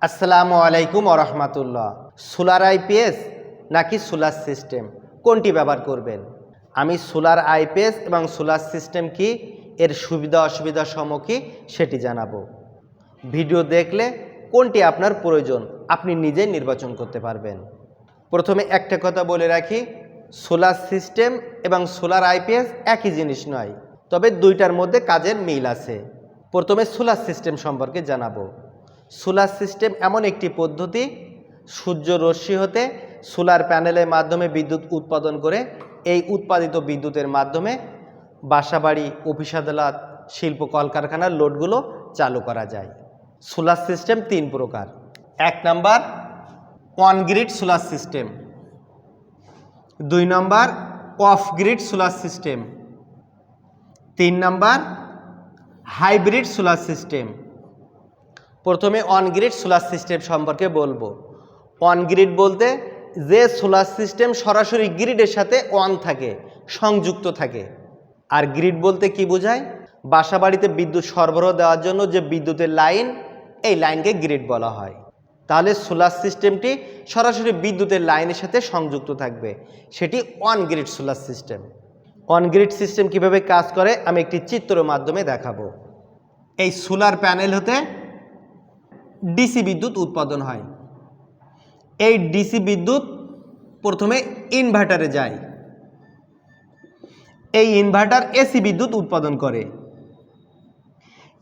আসসালামু আলাইকুম ওরহমাতুল্লাহ। Solar IPS নাকি সোলার সিস্টেম কোনটি ব্যবহার করবেন? আমি সোলার আইপিএস এবং সোলার সিস্টেম কি, এর সুবিধা অসুবিধা সমূহ কি সেটি জানাবো। ভিডিও দেখলে কোনটি আপনার প্রয়োজন আপনি নিজেই নির্বাচন করতে পারবেন। প্রথমে একটা কথা বলে রাখি, সোলার সিস্টেম এবং সোলার আইপিএস একই জিনিস নয়, তবে দুইটার মধ্যে কাজের মিল আছে। প্রথমে সোলার সিস্টেম সম্পর্কে জানাবো। সোলার সিস্টেম এমন একটি পদ্ধতি, সূর্য রশ্মি হতে সোলার প্যানেলের মাধ্যমে বিদ্যুৎ উৎপাদন করে এই উৎপাদিত বিদ্যুতের মাধ্যমে বাসাবাড়ি, অফিস আদালত, শিল্প কলকারখানার লোডগুলো চালু করা যায়। সোলার সিস্টেম তিন প্রকার। এক number on grid solar system, দুই নম্বর অফ গ্রিড সোলার সিস্টেম, তিন নম্বর হাইব্রিড সোলার সিস্টেম। প্রথমে অন গ্রিড সোলার সিস্টেম সম্পর্কে বলবো। অন গ্রিড বলতে যে সোলার সিস্টেম সরাসরি গ্রিডের সাথে অন থাকে, সংযুক্ত থাকে। আর গ্রিড বলতে কি বোঝায়? বাসা বাড়িতে বিদ্যুৎ সরবরাহ দেওয়ার জন্য যে বিদ্যুতের লাইন, এই লাইনকে গ্রিড বলা হয়। তাহলে সোলার সিস্টেমটি সরাসরি বিদ্যুতের লাইনের সাথে সংযুক্ত থাকবে, সেটি on grid solar system. On grid system কীভাবে কাজ করে আমি একটি চিত্রের মাধ্যমে দেখাবো। এই সোলার প্যানেল হতে ডিসি বিদ্যুৎ উৎপাদন হয়। এই ডিসি বিদ্যুৎ প্রথমে ইনভার্টারে যায়। এই ইনভার্টার এসি বিদ্যুৎ উৎপাদন করে।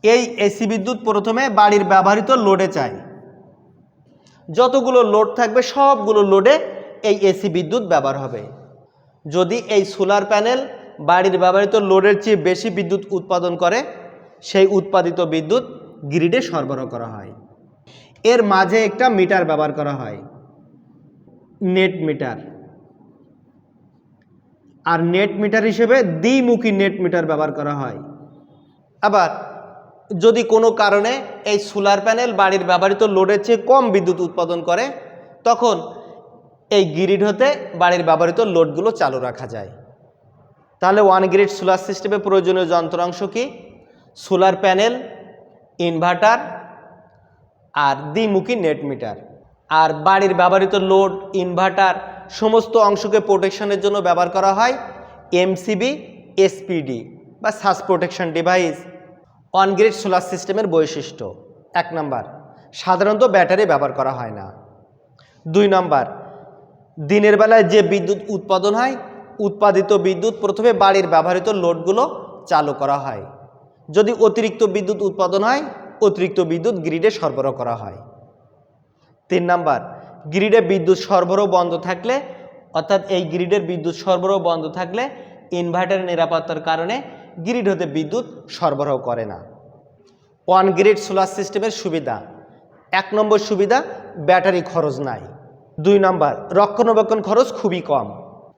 এই এসি বিদ্যুৎ প্রথমে বাড়ির ব্যবহৃত লোডে যায়। যতগুলো লোড থাকবে সবগুলো লোডে এই এসি বিদ্যুৎ ব্যবহার হবে। যদি এই সোলার প্যানেল বাড়ির ব্যবহৃত লোডের চেয়ে বেশি বিদ্যুৎ উৎপাদন করে, সেই উৎপাদিত বিদ্যুৎ গ্রিডে সরবরাহ করা হয়। এর মাঝে একটা মিটার ব্যবহার করা হয়, নেট মিটার। আর নেট মিটার হিসেবে দ্বিমুখী নেট মিটার ব্যবহার করা হয়। আবার যদি কোনো কারণে এই সোলার প্যানেল বাড়ির ব্যবহৃত লোডের চেয়ে কম বিদ্যুৎ উৎপাদন করে, তখন এই গ্রিড হতে বাড়ির ব্যবহৃত লোডগুলো চালু রাখা যায়। তাহলে ওয়ান গ্রিড সোলার সিস্টেমে প্রয়োজনীয় যন্ত্রাংশ কি? সোলার প্যানেল, ইনভার্টার আর দ্বিমুখী নেট মিটার। আর বাড়ির ব্যবহৃত লোড, ইনভার্টার সমস্ত অংশকে প্রোটেকশনের জন্য ব্যবহার করা হয় এমসিবি, এসপিডি বা surge protection device. On grid solar সিস্টেমের বৈশিষ্ট্য: এক নম্বর, সাধারণত ব্যাটারি ব্যবহার করা হয় না। দুই নম্বর, দিনের বেলায় যে বিদ্যুৎ উৎপাদন হয়, উৎপাদিত বিদ্যুৎ প্রথমে বাড়ির ব্যবহৃত লোডগুলো চালু করা হয়। যদি অতিরিক্ত বিদ্যুৎ উৎপাদন হয়, অতিরিক্ত বিদ্যুৎ গ্রিডে সরবরাহ করা হয়। তিন নম্বর, গ্রিডে বিদ্যুৎ সরবরাহ বন্ধ থাকলে, অর্থাৎ এই গ্রিডের বিদ্যুৎ সরবরাহ বন্ধ থাকলে ইনভার্টারের নিরাপত্তার কারণে গ্রিড হতে বিদ্যুৎ সরবরাহ করে না। ওয়ান গ্রিড সোলার সিস্টেমের সুবিধা: এক নম্বর সুবিধা, ব্যাটারি খরচ নাই। দুই নম্বর, রক্ষণাবেক্ষণ খরচ খুবই কম।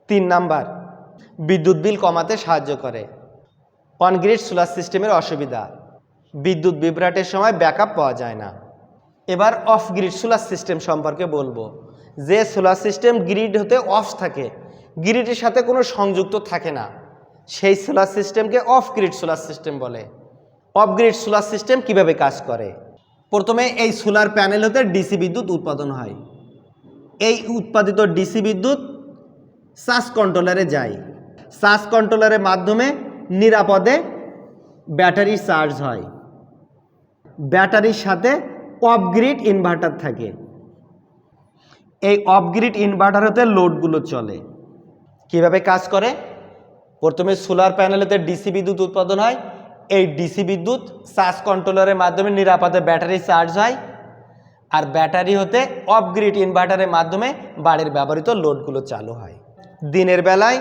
তিন নম্বর, বিদ্যুৎ বিল কমাতে সাহায্য করে। ওয়ান গ্রিড সোলার সিস্টেমের অসুবিধা: বিদ্যুৎ বিভ্রাটের সময় ব্যাকআপ পাওয়া যায় না। এবার অফ গ্রিড সোলার সিস্টেম সম্পর্কে বলবো। যে সোলার সিস্টেম গ্রিড হতে অফ থাকে, গ্রিডের সাথে কোনো সংযুক্ত থাকে না, সেই সোলার সিস্টেমকে অফ গ্রিড সোলার সিস্টেম বলে। অফ গ্রিড সোলার সিস্টেম কিভাবে কাজ করে? প্রথমে এই সোলার প্যানেল হতে ডিসি বিদ্যুৎ উৎপাদন হয়। এই উৎপাদিত ডিসি বিদ্যুৎ সার্জ কন্ট্রোলারে যায়। সার্জ কন্ট্রোলারের মাধ্যমে নিরাপদে ব্যাটারি চার্জ হয়। ব্যাটারির সাথে অফ গ্রিড ইনভার্টার থাকে। এই অফ গ্রিড ইনভার্টার হতে লোডগুলো চলে। কিভাবে কাজ করে? প্রথমে সোলার প্যানেলেতে ডিসি বিদ্যুৎ উৎপাদন হয়। এই ডিসি বিদ্যুৎ সার্জ কন্ট্রোলারের মাধ্যমে নিরাপদে ব্যাটারি চার্জ হয়। আর ব্যাটারি হতে অফ গ্রিড ইনভার্টারের মাধ্যমে বাড়ির ব্যবহৃত লোডগুলো চালু হয়। দিনের বেলায়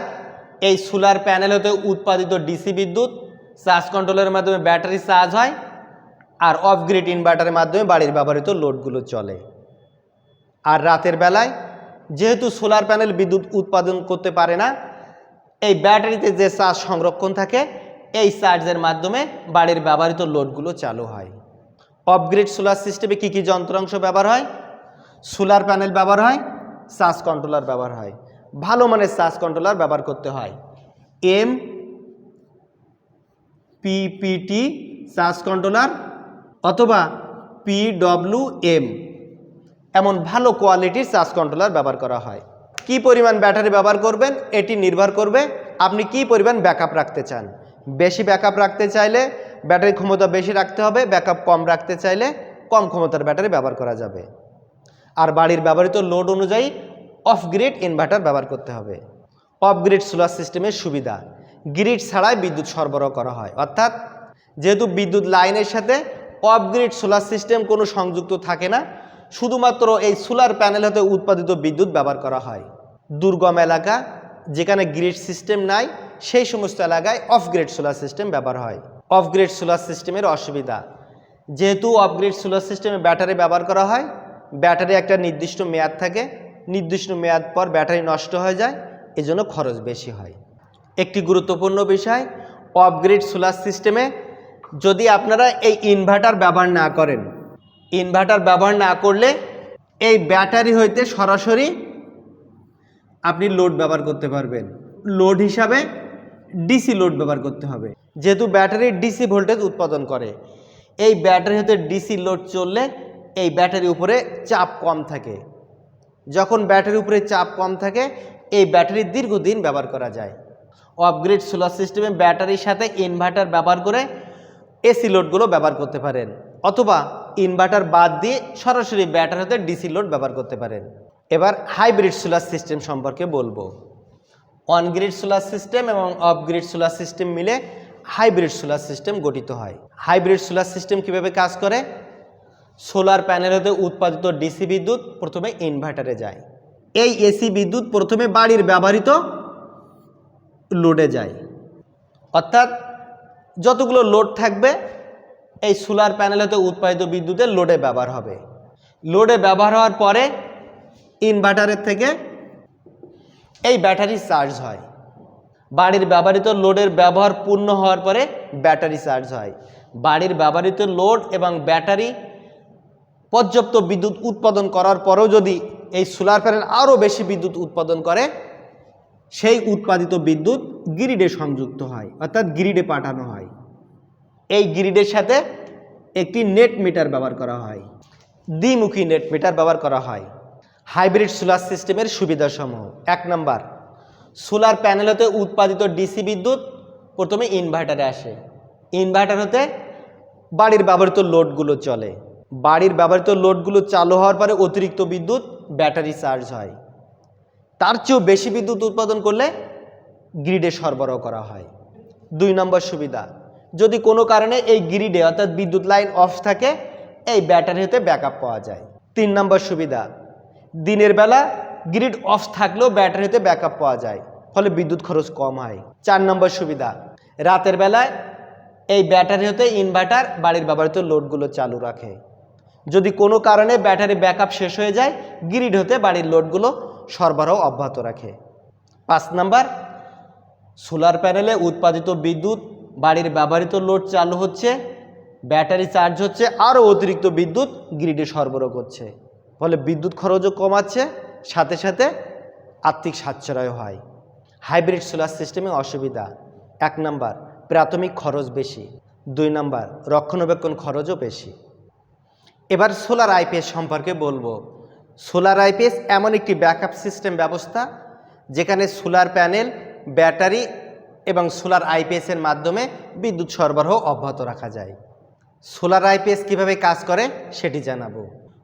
এই সোলার প্যানেল হতে উৎপাদিত ডিসি বিদ্যুৎ চার্জ কন্ট্রোলারের মাধ্যমে ব্যাটারি চার্জ হয়। আর অফ গ্রিড ইনভার্টারের মাধ্যমে বাড়ির ব্যবহৃত লোডগুলো চলে। আর রাতের বেলায় যেহেতু সোলার প্যানেল বিদ্যুৎ উৎপাদন করতে পারে না, এই ব্যাটারিতে যে চার্জ সংরক্ষণ থাকে, এই চার্জের মাধ্যমে বাড়ির ব্যবহৃত লোডগুলো চালু হয়। অফ গ্রিড সোলার সিস্টেমে কী কী যন্ত্রাংশ ব্যবহার হয়? সোলার প্যানেল ব্যবহার হয়, চার্জ কন্ট্রোলার ব্যবহার হয়। ভালো মানের চার্জ কন্ট্রোলার ব্যবহার করতে হয়। MPPT চার্জ কন্ট্রোলার অথবা PWM এমন ভালো কোয়ালিটির চার্জ কন্ট্রোলার ব্যবহার করা হয়। কি পরিমাণ ব্যাটারি ব্যবহার করবেন এটি নির্ভর করবে আপনি কি পরিমাণ ব্যাকআপ রাখতে চান। বেশি ব্যাকআপ রাখতে চাইলে ব্যাটারি ক্ষমতা বেশি রাখতে হবে, ব্যাকআপ কম রাখতে চাইলে কম ক্ষমতার ব্যাটারি ব্যবহার করা যাবে। আর বাড়ির ব্যবহৃত লোড অনুযায়ী অফ গ্রিড ইনভার্টার ব্যবহার করতে হবে। অফ গ্রিড সোলার সিস্টেমের সুবিধা, গ্রিড ছাড়াই বিদ্যুৎ সরবরাহ করা হয়, অর্থাৎ যেহেতু বিদ্যুৎ লাইনের সাথে অফ গ্রিড সোলার সিস্টেম কোনো সংযুক্ত থাকে না, শুধুমাত্র এই সোলার প্যানেল হতে উৎপাদিত বিদ্যুৎ ব্যবহার করা হয়। দুর্গম এলাকা যেখানে গ্রিড সিস্টেম নাই সেই সমস্ত এলাকায় অফ গ্রিড সোলার সিস্টেম ব্যবহার হয়। অফ গ্রিড সোলার সিস্টেমের অসুবিধা, যেহেতু অফ গ্রিড সোলার সিস্টেমে ব্যাটারি ব্যবহার করা হয়, ব্যাটারি একটা নির্দিষ্ট মেয়াদ থাকে, নির্দিষ্ট মেয়াদ পর ব্যাটারি নষ্ট হয়ে যায়, এজন্য খরচ বেশি হয়। একটি গুরুত্বপূর্ণ বিষয়, অফ গ্রিড সোলার সিস্টেমে যদি আপনারা এই ইনভার্টার ব্যবহার না করেন, ইনভার্টার ব্যবহার না করলে এই ব্যাটারি হইতে সরাসরি আপনি লোড ব্যবহার করতে পারবেন। লোড হিসাবে ডিসি লোড ব্যবহার করতে হবে, যেহেতু ব্যাটারি ডিসি ভোল্টেজ উৎপাদন করে। এই ব্যাটারি হতে ডিসি লোড চললে এই ব্যাটারির উপরে চাপ কম থাকে। যখন ব্যাটারির উপরে চাপ কম থাকে এই ব্যাটারি দীর্ঘদিন ব্যবহার করা যায়। অফ গ্রিড সোলার সিস্টেমে ব্যাটারির সাথে ইনভার্টার ব্যবহার করে এসি লোডগুলো ব্যবহার করতে পারেন, অথবা ইনভার্টার বাদ দিয়ে সরাসরি ব্যাটারি হতে ডিসি লোড ব্যবহার করতে পারেন। এবার হাইব্রিড সোলার সিস্টেম সম্পর্কে বলবো। অন গ্রিড সোলার সিস্টেম এবং অফ গ্রিড সোলার সিস্টেম মিলে হাইব্রিড সোলার সিস্টেম গঠিত হয়। হাইব্রিড সোলার সিস্টেম কিভাবে কাজ করে? সোলার প্যানেল হতে উৎপাদিত ডিসি বিদ্যুৎ প্রথমে ইনভার্টারে যায়। এই এসি বিদ্যুৎ প্রথমে বাড়ির ব্যবহৃত লোডে যায়, অর্থাৎ যতগুলো লোড থাকবে এই সোলার প্যানেল হতে উৎপাদিত বিদ্যুতের লোডে ব্যবহার হবে। লোডে ব্যবহার হওয়ার পরে ইনভার্টারের থেকে এই ব্যাটারি চার্জ হয়। বাড়ির ব্যবহৃত লোডের ব্যবহার পূর্ণ হওয়ার পরে ব্যাটারি চার্জ হয়। বাড়ির ব্যবহৃত লোড এবং ব্যাটারি পর্যাপ্ত বিদ্যুৎ উৎপাদন করার পরেও যদি এই সোলার প্যানেল আরও বেশি বিদ্যুৎ উৎপাদন করে, সেই উৎপাদিত বিদ্যুৎ গ্রিডে সংযুক্ত হয়, অর্থাৎ গ্রিডে পাঠানো হয়। এই গ্রিডের সাথে একটি নেট মিটার ব্যবহার করা হয়, দ্বিমুখী নেট মিটার ব্যবহার করা হয়। হাইব্রিড সোলার সিস্টেমের সুবিধাসমূহ: 1 নম্বর, সোলার প্যানেল হতে উৎপাদিত ডিসি বিদ্যুৎ প্রথমে ইনভার্টারে আসে। ইনভার্টার হতে বাড়ির ব্যবহৃত লোডগুলো চলে। বাড়ির ব্যবহৃত লোডগুলো চালু হওয়ার পরে অতিরিক্ত বিদ্যুৎ ব্যাটারি চার্জ হয়। তার চেয়েও বেশি বিদ্যুৎ উৎপাদন করলে গ্রিডে সরবরাহ করা হয়। 2 নম্বর সুবিধা, যদি কোনো কারণে এই গ্রিডে অর্থাৎ বিদ্যুৎ লাইন অফ থাকে, এই ব্যাটারি হতে ব্যাকআপ পাওয়া যায়। 3 নম্বর সুবিধা, দিনের বেলা গ্রিড অফ থাকলেও ব্যাটারিতে ব্যাকআপ পাওয়া যায়, ফলে বিদ্যুৎ খরচ কম হয়। 4 নম্বর সুবিধা, রাতের বেলায় এই ব্যাটারি হতে ইনভার্টার বাড়ির ব্যবহৃত লোডগুলো চালু রাখে। যদি কোনো কারণে ব্যাটারি ব্যাকআপ শেষ হয়ে যায়, গ্রিড হতে বাড়ির লোডগুলো সরবরাহ অব্যাহত রাখে। 5 নম্বর, সোলার প্যানেলে উৎপাদিত বিদ্যুৎ বাড়ির ব্যবহৃত লোড চালু হচ্ছে, ব্যাটারি চার্জ হচ্ছে, আরও অতিরিক্ত বিদ্যুৎ গ্রিডে সরবরাহ করছে, ফলে বিদ্যুৎ খরচও কমাচ্ছে, সাথে সাথে আর্থিক সাশ্রয় হয়। হাইব্রিড সোলার সিস্টেমে অসুবিধা: 1 নম্বর, প্রাথমিক খরচ বেশি। 2 নম্বর, রক্ষণাবেক্ষণ খরচও বেশি। এবার সোলার আইপিএস সম্পর্কে বলবো। সোলার আইপিএস এমন একটি ব্যাকআপ সিস্টেম ব্যবস্থা যেখানে সোলার প্যানেল, ব্যাটারি এবং সোলার আইপিএসের মাধ্যমে বিদ্যুৎ সরবরাহ অব্যাহত রাখা যায়। সোলার আইপিএস কিভাবে কাজ করে সেটি জানাবো।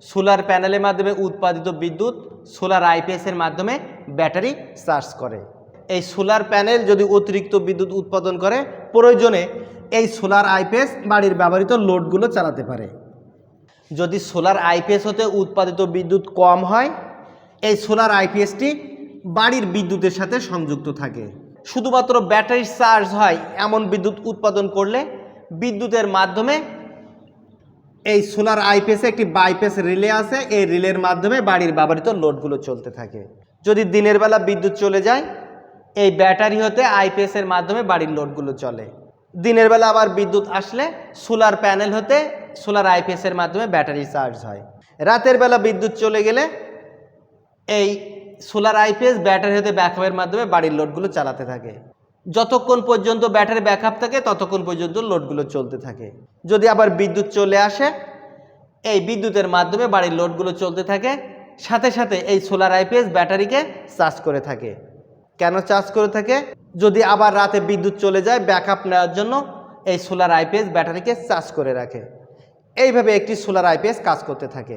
সোলার প্যানেলের মাধ্যমে উৎপাদিত বিদ্যুৎ সোলার আইপিএসের মাধ্যমে ব্যাটারি চার্জ করে। এই সোলার প্যানেল যদি অতিরিক্ত বিদ্যুৎ উৎপাদন করে, প্রয়োজনে এই সোলার আইপিএস বাড়ির ব্যবহৃত লোডগুলো চালাতে পারে। যদি সোলার আইপিএস হতে উৎপাদিত বিদ্যুৎ কম হয়, এই সোলার আইপিএসটি বাড়ির বিদ্যুতের সাথে সংযুক্ত থাকে। শুধুমাত্র ব্যাটারি চার্জ হয় এমন বিদ্যুৎ উৎপাদন করলে বিদ্যুতের মাধ্যমে এই সোলার আইপিএসে একটি বাইপাস রিলে আছে, এই রিলের মাধ্যমে বাড়ির ব্যবহৃত লোডগুলো চলতে থাকে। যদি দিনের বেলা বিদ্যুৎ চলে যায়, এই ব্যাটারি হতে আইপিএসের মাধ্যমে বাড়ির লোডগুলো চলে। দিনের বেলা আবার বিদ্যুৎ আসলে সোলার প্যানেল হতে সোলার আইপিএসের মাধ্যমে ব্যাটারি চার্জ হয়। রাতের বেলা বিদ্যুৎ চলে গেলে এই সোলার আইপিএস ব্যাটারি হতে ব্যাকআপের মাধ্যমে বাড়ির লোডগুলো চালাতে থাকে। যতক্ষণ পর্যন্ত ব্যাটারি ব্যাকআপ থাকে ততক্ষণ পর্যন্ত লোডগুলো চলতে থাকে। যদি আবার বিদ্যুৎ চলে আসে, এই বিদ্যুতের মাধ্যমে বাড়ির লোডগুলো চলতে থাকে, সাথে সাথে এই সোলার আইপিএস ব্যাটারিকে চার্জ করে থাকে। কেন চার্জ করে থাকে? যদি আবার রাতে বিদ্যুৎ চলে যায় ব্যাকআপ নেওয়ার জন্য এই সোলার আইপিএস ব্যাটারিকে চার্জ করে রাখে। এইভাবে একটি সোলার আইপিএস কাজ করতে থাকে।